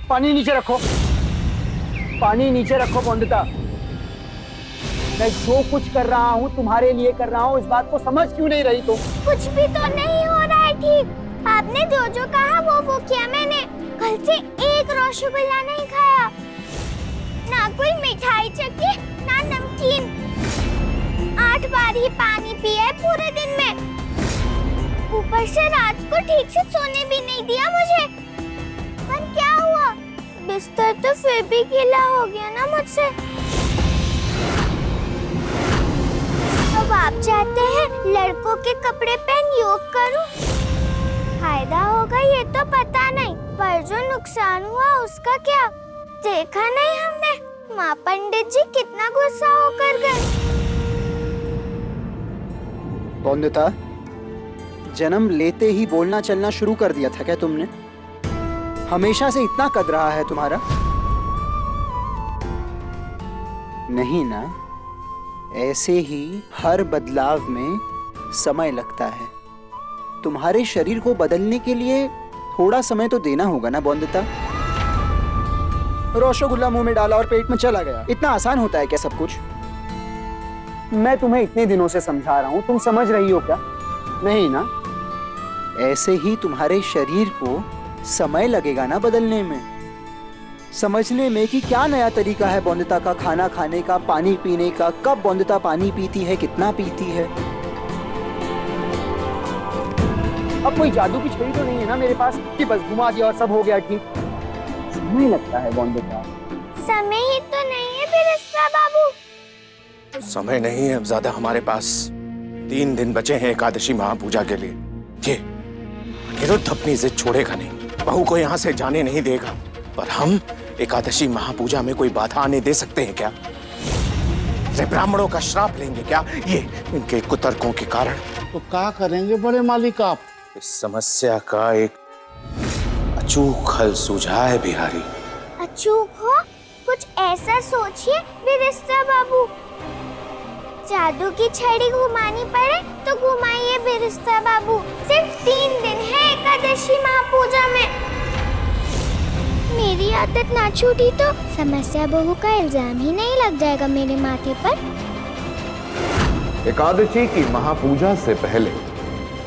पानी नीचे रखो, पानी नीचे रखो बोंदिता। मैं जो कुछ कर रहा हूँ तुम्हारे लिए कर रहा हूँ, इस बात को समझ क्यों नहीं रही तुम? कुछ भी तो नहीं हो रहा है ठीक। आपने जो जो कहा वो किया मैंने। कल से एक रसगुल्ला नहीं खाया, ना कोई मिठाई चखी, ना नमकीन। 8 बार ही पानी पिया है पूरे दिन में। ऊपर से रात को ठीक से सोने भी नहीं दिया मुझे। पर क्या हुआ, बिस्तर तो फिर भी गीला हो गया ना मुझसे। अब आप चाहते हैं लड़कों के कपड़े पहन योग करूं? फायदा होगा ये तो पता नहीं, पर जो नुकसान हुआ उसका क्या? देखा नहीं हमने माँ पंडित जी कितना गुस्सा होकर गए। बोंदिता, जन्म लेते ही बोलना चलना शुरू कर दिया था क्या तुमने? हमेशा से इतना कद रहा है तुम्हारा? नहीं ना, ऐसे ही हर बदलाव में समय लगता है। तुम्हारे शरीर को बदलने के लिए थोड़ा समय तो देना होगा ना बोंदिता। रसगुल्ला मुंह में डाला और पेट में चला गया, इतना आसान होता है क्या सब कुछ? मैं तुम्हें इतने दिनों से समझा रहा हूं, तुम समझ रही हो क्या? नहीं ना। ऐसे ही तुम्हारे शरीर को समय लगेगा ना बदलने में, समझने में कि क्या नया तरीका है बोंदिता का खाना खाने का, पानी पीने का, कब बोंदिता पानी पीती है, कितना पीती है। अब कोई जादू की छड़ी तो नहीं है ना मेरे पास कि बस घुमा दिया और सब हो गया ठीक। समय लगता है बोंदिता। समय ही तो नहीं है बिरस्ता बाबू। समय नहीं है अब ज्यादा हमारे पास। 3 दिन बचे हैं एकादशी महापूजा के लिए। ये अनिरुद्ध अपनी जिद छोड़ेगा नहीं, बहू को यहाँ से जाने नहीं देगा। पर हम एकादशी महापूजा में कोई बाधा आने दे सकते हैं क्या? रे ब्राह्मणों का श्राप लेंगे क्या ये इनके कुतर्कों के कारण? तो क्या करेंगे बड़े मालिक आप? इस समस्या का एक अचूक हल सूझा है बिहारी। अचूक हो? कुछ ऐसा सोचिए बिरस्ता बाबू। जादू की छड़ी घुमानी पड़े तो घुमाइए बिरस्ता बाबू। सिर्फ 3 दिन है एकादशी महापूजा में। मेरी आदत ना छूटी तो समस्या बहू का इल्जाम ही नहीं लग जाएगा मेरे माथे पर। एकादशी की महापूजा से पहले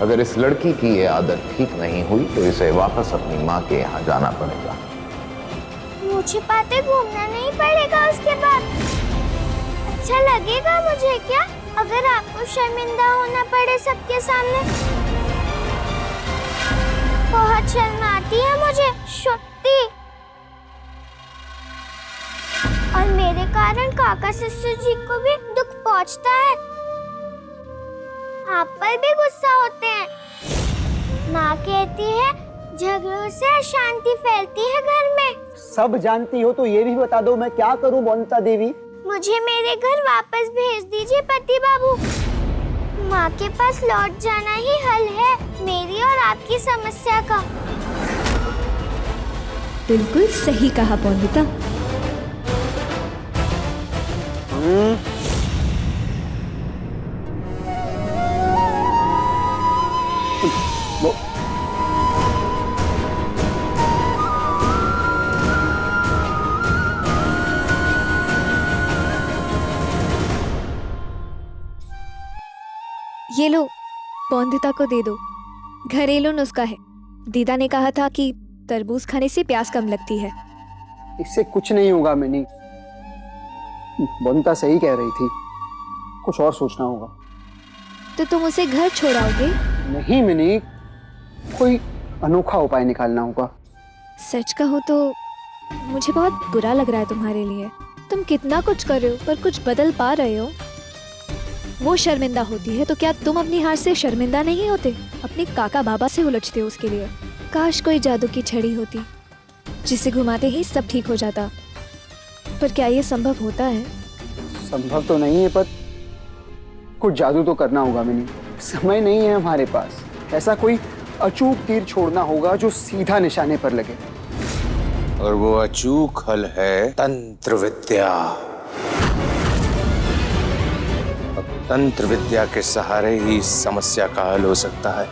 अगर इस लड़की की ये आदत ठीक नहीं हुई तो इसे वापस अपनी माँ के यहाँ जाना पड़ेगा। मुझे पाते घूमना नहीं पड़ेगा उसके बाद। अच्छा लगेगा मुझे क्या अगर आपको शर्मिंदा होना पड़े सबके सामने? बहुत शर्म आती है मुझे, सच्ची। और मेरे कारण काका ससुर जी को भी दुख पहुंचता है। आप पर भी गुस्सा होते हैं। माँ कहती है झगड़ों से अशांति फैलती है घर में। सब जानती हो तो ये भी बता दो मैं क्या करूं बोंदिता देवी? मुझे मेरे घर वापस भेज दीजिए पति बाबू। माँ के पास लौट जाना ही हल है मेरी और आपकी समस्या का। बिल्कुल सही कहा बोंदिता। ये लो, बोंदिता को दे दो। घरेलू नुस्खा है। दीदा ने कहा था कि तरबूज खाने से प्यास कम लगती है। इससे कुछ नहीं होगा मिनी। बोंदिता सही कह रही थी, कुछ और सोचना होगा। तो तुम उसे घर छोड़ाओगे? नहीं मिनी, कोई अनोखा उपाय निकालना होगा। सच कहो तो मुझे बहुत बुरा लग रहा है तुम्हारे लिए। तुम कितना कुछ कर रहे हो पर कुछ बदल पा रहे हो? वो शर्मिंदा होती है तो क्या तुम अपनी हार से शर्मिंदा नहीं होते? अपने काका बाबा से उलझते हो उसके लिए। काश कोई जादू की छड़ी होती जिसे घुमाते ही सब ठीक हो जाता। पर क्या ये संभव होता है? संभव तो नहीं है, पर कुछ जादू तो करना होगा मिनी। समय नहीं है हमारे पास। ऐसा कोई अचूक तीर छोड़ना होगा जो सीधा निशाने पर लगे। और वो अचूक हल है तंत्र विद्या। अब तंत्र विद्या के सहारे ही इस समस्या का हल हो सकता है।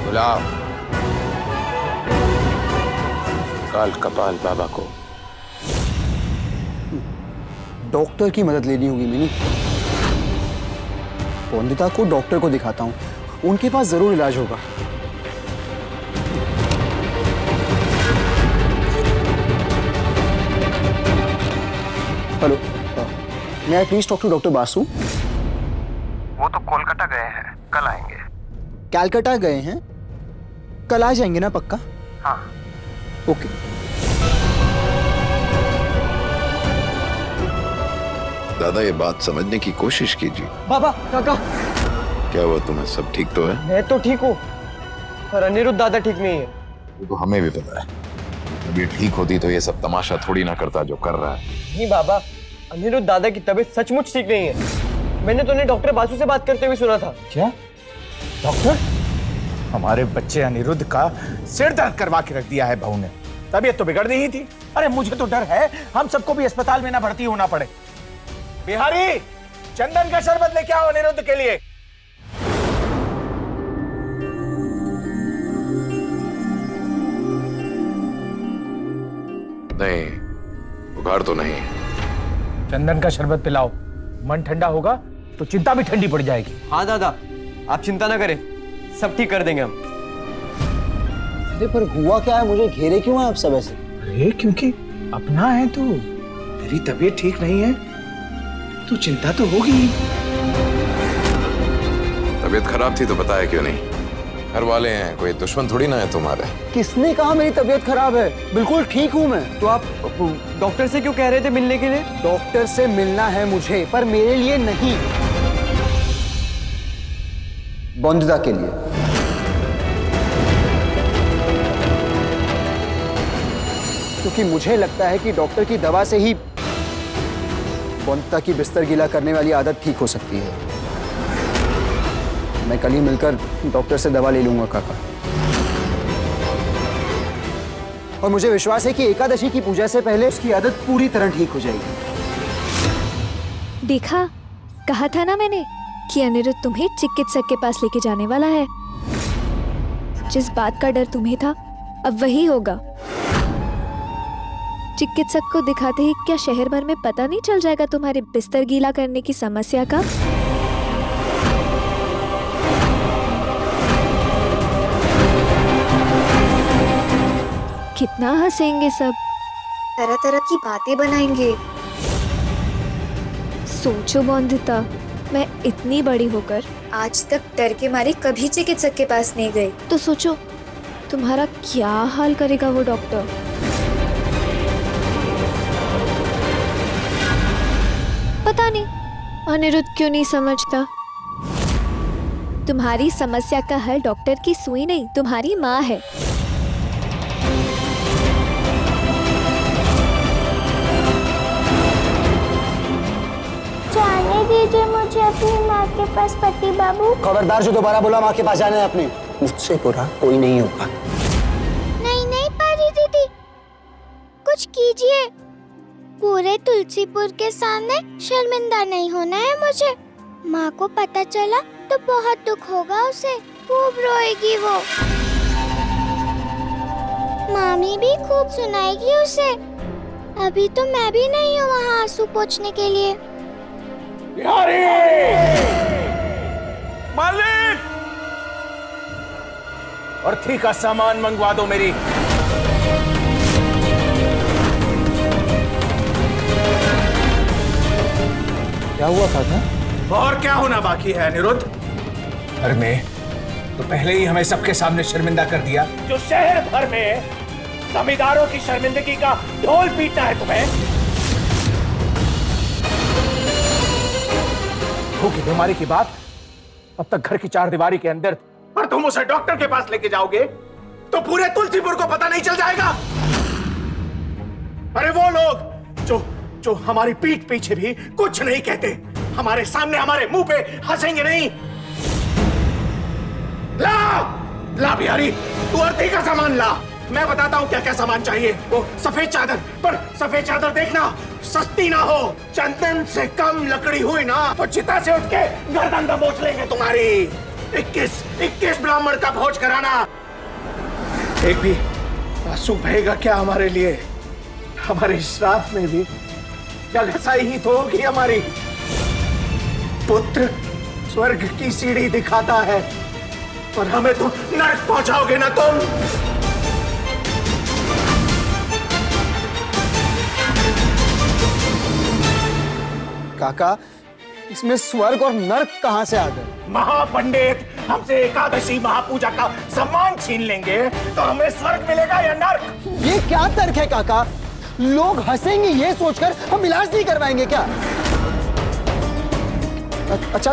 बुलाओ काल कपाल बाबा को। डॉक्टर की मदद लेनी होगी मिनी। वंदिता को डॉक्टर को दिखाता हूँ, उनके पास जरूर इलाज होगा। हेलो, मैं I please talk to doctor Basu? वो तो कोलकाता गए हैं, कल आएंगे। कैलकाटा गए हैं, कल आ जाएंगे ना पक्का? हाँ। ओके। दादा ये बात समझने की कोशिश कीजिए। बाबा, काका, क्या हुआ तुम्हें? सब ठीक तो है? मैं तो ठीक हूँ, पर अनिरुद्ध दादा ठीक नहीं है। वो तो हमें भी पता है। अभी ठीक होती तो ये सब तमाशा थोड़ी ना करता जो कर रहा है। नहीं बाबा, अनिरुद्ध दादा की तबीयत सचमुच ठीक नहीं है। मैंने तो उन्हें डॉक्टर बासु से बात करते हुए सुना था। क्या डॉक्टर? हमारे बच्चे अनिरुद्ध का सिर दर्द करवा के रख दिया है बहू ने। तबीयत तो बिगड़नी ही थी। अरे मुझे तो डर है हम सबको भी अस्पताल में ना भर्ती होना पड़े। बिहारी, चंदन का शरबत लेके आओ अनिरुद्ध के लिए। नहीं, बुखार तो नहीं। चंदन का शरबत पिलाओ, मन ठंडा होगा तो चिंता भी ठंडी पड़ जाएगी। हाँ दादा, आप चिंता ना करें, सब ठीक कर देंगे हम। अरे पर हुआ क्या है? मुझे घेरे क्यों हैं आप सब ऐसे? अरे क्योंकि अपना है तू, तेरी तबीयत ठीक नहीं है तो चिंता तो होगी। तबीयत खराब थी तो बताया क्यों नहीं? घर वाले हैं, कोई दुश्मन थोड़ी ना है तुम्हारे। किसने कहा मेरी तबीयत खराब है? बिल्कुल ठीक हूँ मैं। तो आप डॉक्टर से क्यों कह रहे थे मिलने के लिए? डॉक्टर से मिलना है मुझे, पर मेरे लिए नहीं, वंदिता के लिए। क्योंकि मुझे लगता है कि डॉक्टर की दवा से ही वंदिता की बिस्तर गीला करने वाली आदत ठीक हो सकती है। मैं कल ही मिलकर डॉक्टर से दवा ले लूंगा काका। और मुझे विश्वास है कि एकादशी की पूजा से पहले उसकी आदत पूरी तरह ठीक हो जाएगी। देखा, कहा था ना मैंने कि अनिरुद्ध तुम्हें चिकित्सक के पास लेके जाने वाला है। जिस बात का डर तुम्हें था अब वही होगा। चिकित्सक को दिखाते ही क्या शहर भर में पता नहीं चल जाएगा तुम्हारे बिस्तर गीला करने की समस्या का? कितना हंसेंगे सब, तरह तरह की बातें बनाएंगे। सोचो वंदिता, मैं इतनी बड़ी होकर आज तक डर के मारे कभी चिकित्सक के पास नहीं गई। तो सोचो तुम्हारा क्या हाल करेगा वो डॉक्टर। पता नहीं अनिरुद्ध क्यों नहीं समझता। तुम्हारी समस्या का हल डॉक्टर की सुई नहीं, तुम्हारी माँ है। जाने दीजिए मुझे अपनी माँ के पास पति बाबू। खबरदार जो दोबारा बोला माँ के पास जाना है अपने। मुझसे बुरा कोई नहीं होगा। नहीं नहीं परी दीदी, कुछ कीजिए। पूरे तुलसीपुर के सामने शर्मिंदा नहीं होना है मुझे। माँ को पता चला तो बहुत दुख होगा उसे, खूब रोएगी वो। मामी भी खूब सुनाएगी उसे। अभी तो मैं भी नहीं हूँ वहाँ आंसू पोंछने के लिए। बिहारी! मालिक! अर्थी का सामान मंगवा दो मेरी। क्या हुआ काका? और क्या होना बाकी है अनिरुद्ध? घर में तो पहले ही हमें सबके सामने शर्मिंदा कर दिया। जो शहर भर में जमींदारों की शर्मिंदगी का ढोल पीटना है तुम्हें। बहू की बीमारी की बात अब तक घर की चार दीवारी के अंदर, पर तुम उसे डॉक्टर के पास लेके जाओगे तो पूरे तुलसीपुर को पता नहीं चल जाएगा। अरे वो लोग जो हमारी पीठ पीछे भी कुछ नहीं कहते, हमारे सामने हमारे मुंह पे हंसेंगे नहीं। ला बिहारी, तू अर्थी का सामान ला। मैं बताता हूँ क्या क्या सामान चाहिए। वो सफेद चादर, पर सफेद चादर देखना सस्ती ना हो। चंदन से कम लकड़ी हुई ना तो चिता से उठ के गर्दन दबोच लेंगे तुम्हारी। 21 ब्राह्मण का भोज कराना। एक भी आंसू बहेगा क्या हमारे लिए? हमारे श्राप में भी जगसाई ही तो होगी हमारी। पुत्र स्वर्ग की सीढ़ी दिखाता है और हमें तो नरक पहुंचाओगे ना तुम। काका, इसमें स्वर्ग और नर्क कहां से आ गए? महापंडित हमसे एकादशी महापूजा का सम्मान छीन लेंगे तो हमें स्वर्ग मिलेगा या नर्क? ये क्या तर्क है काका? लोग हंसेंगे ये सोचकर हम इलाज नहीं करवाएंगे क्या? अच्छा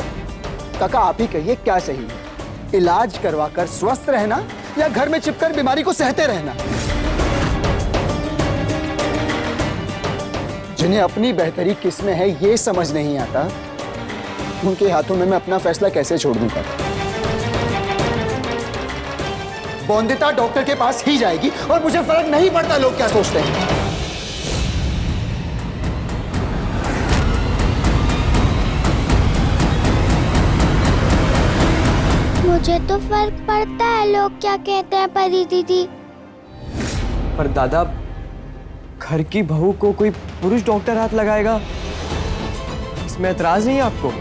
काका, आप ही कहिए क्या सही है, इलाज करवाकर स्वस्थ रहना या घर में चिपकर बीमारी को सहते रहना? जिन्हें अपनी बेहतरी किस में है ये समझ नहीं आता, उनके हाथों में मैं अपना फैसला कैसे छोड़ दूंगा? बौंदिता डॉक्टर के पास ही जाएगी और मुझे फर्क नहीं पड़ता लोग क्या सोचते हैं। मुझे तो फर्क पड़ता है लोग क्या कहते हैं परी दीदी। पर दादा, घर की बहू को कोई पुरुष डॉक्टर हाथ लगाएगा, इसमें एतराज नहीं है आपको?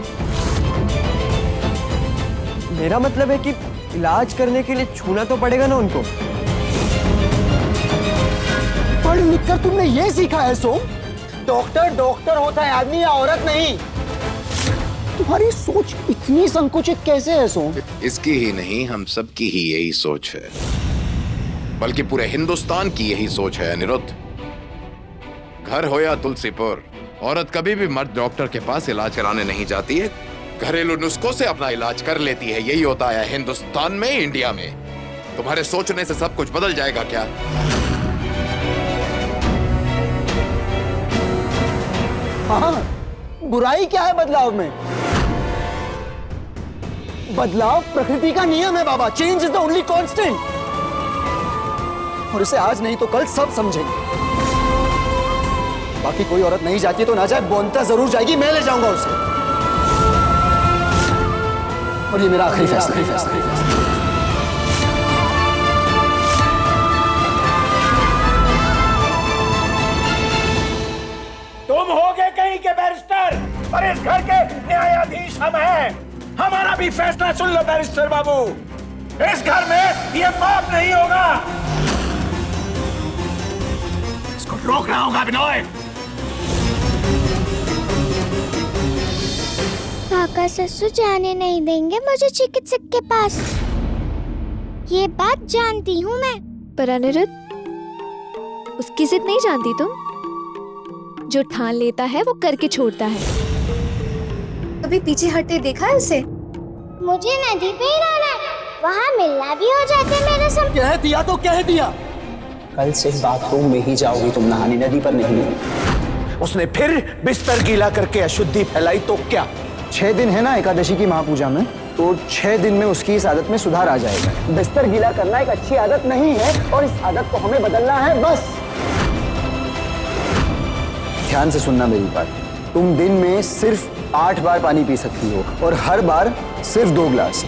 मेरा मतलब है कि इलाज करने के लिए छूना तो पड़ेगा ना उनको। पढ़ लिख कर तुमने ये सीखा है सोम? डॉक्टर डॉक्टर होता है, आदमी या औरत नहीं। तुम्हारी सोच इतनी संकुचित कैसे है सोम? इसकी ही नहीं, हम सब की ही यही सोच है, बल्कि पूरे हिंदुस्तान की यही सोच है अनिरुद्ध। घर हो या तुलसीपुर, औरत कभी भी मर्द डॉक्टर के पास इलाज कराने नहीं जाती है, घरेलू नुस्खों से अपना इलाज कर लेती है। यही होता है हिंदुस्तान में, इंडिया में। तुम्हारे सोचने से सब कुछ बदल जाएगा क्या? हाँ, बुराई क्या है बदलाव में? बदलाव प्रकृति का नियम है बाबा। Change is the only constant. और इसे आज नहीं तो कल सब समझेंगे। बाकी कोई औरत नहीं जाती तो ना जाए, बोनता जरूर जाएगी, मैं ले जाऊंगा उसे। और ये मेरा आखिरी फैसला। तुम होगे कहीं के बैरिस्टर और इस घर के न्यायाधीश हम हैं। हमारा भी फैसला सुन लो बैरिस्टर बाबू। इस घर में ये पाप नहीं होगा। इसको रोकना होगा बिनोय। काका ससुर जाने नहीं देंगे मुझे चिकित्सक के पास, ये बात जानती हूँ मैं। पर अनिरुद्ध, उसकी जिद नहीं जानती तुम? जो ठान लेता है वो करके छोड़ता है। कभी पीछे हटते देखा है उसे? मुझे नदी पे ही रहना है, वहाँ मिलना भी हो जाते मेरे सब। कह दिया तो कह दिया। कल से बाथरूम में ही जाओगी तुम नहाने, नदी पर नहीं। उसने फिर बिस्तर गीला करके अशुद्धि फैलाई तो क्या? 6 दिन है ना एकादशी की महापूजा में, तो 6 दिन में उसकी इस आदत में सुधार आ जाएगा। बिस्तर गीला करना एक अच्छी आदत नहीं है और इस आदत को हमें बदलना है, बस। ध्यान से सुनना मेरी बात। तुम दिन में सिर्फ 8 बार पानी पी सकती हो और हर बार सिर्फ 2 गिलास।